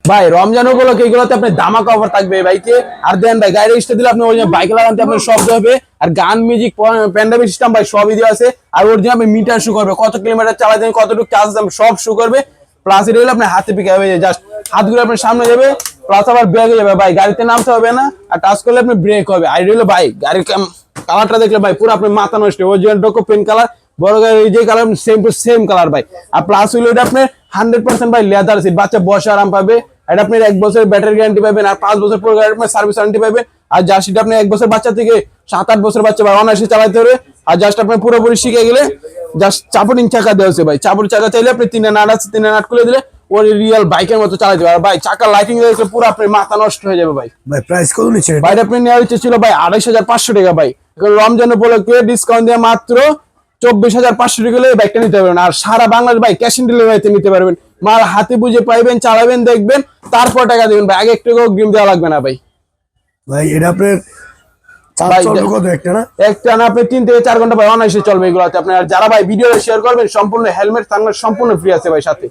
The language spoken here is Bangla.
ভাই রমজান উপলক্ষে এগুলোতে আপনি ধামাকা অফার থাকবে বাইকে। আর দেন ভাই গাড়ি রেজিস্টার দিলে আপনি ওই বাইক লাগাতে আপনার শব্দ হবে, আর গান মিউজিক প্যান্ডামি সিস্টেম ভাই সবই দেওয়া আছে। আর ওর জন্য আপনি মিটার শো করবে, কত কিলোমিটার চালাতেন, কতটুকু চার্জ দেন সব শো করবে। প্লাস এটা হলো আপনার হাতে পিকে হবে, জাস্ট হাতগুলো আপনার সামনে যাবে, প্লাস আবার ব্রেক যাবে ভাই, গাড়িতে নামতে হবে না। আর টাচ করলে আপনি ব্রেক হবে। আর এটা হলো ভাই গাড়ির কালারটা দেখলে ভাই পুরো আপনি মাথা নষ্ট, ওই জন্য ডোকো পেন কালার, বড় গাড়ির যে colour same to same colour ভাই। আর প্লাস হলো এটা আপনার 100% ভাই লেদার সিট, বাচ্চা বসে আরাম পাবে। এটা আপনি 1 বছরের ব্যাটারি গ্যারান্টি পাবেন, আর 5 বছর পর আপনার সার্ভিস ওয়ারেন্টি পাবেন। আর জার্সিটা আপনি 1 বছর বাচ্চা থেকে 7-8 বছর বাচ্চা ভাই অনায়াসে চালাতে হবে। আর জাস্ট আপনি পুরোপুরি শিখে গেলে জাস্ট চাপটিং চাকা দেওয়া আছে ভাই, চাপড় চাকা চাইলে আপনি 3 নাট আছে, 3 নাট খুলে দিলে ওর রিয়েল বাইকের মতো চালাতে পারবে। আর ভাই চাকা লাইটিং দেখলে পুরো আপনার মাথা নষ্ট হয়ে যাবে ভাই। ভাই প্রাইস কত নিচ্ছে ভাই আপনি নেওয়ার ইচ্ছে ছিল ভাই 28,500 টাকা ভাই, এখন রমজান উপলক্ষে ডিসকাউন্ট দিয়ে মাত্র 24,500 টাকা হলে বাইকটা নিতে পারবেন। আর সারা বাংলাদেশ ভাই ক্যাশ অন ডেলিভারিতে নিতে পারবেন, মাল হাতে বুঝে পাইবেন, চালাবেন, দেখবেন, তারপর টাকা দিবেন ভাই, আগে একটু অগ্রিম দেওয়া লাগবে না ভাই। ভাই এটা আপনার চার্জ চলবে কত একটা না? একটা না আপনি 3 থেকে 4 ঘন্টা ভাই অনায়াসে চলবে এগুলোতে আপনার। আর যারা ভাই ভিডিও শেয়ার করবেন সম্পূর্ণ হেলমেট সানগ্লাস সম্পূর্ণ ফ্রি আছে ভাই সাথে।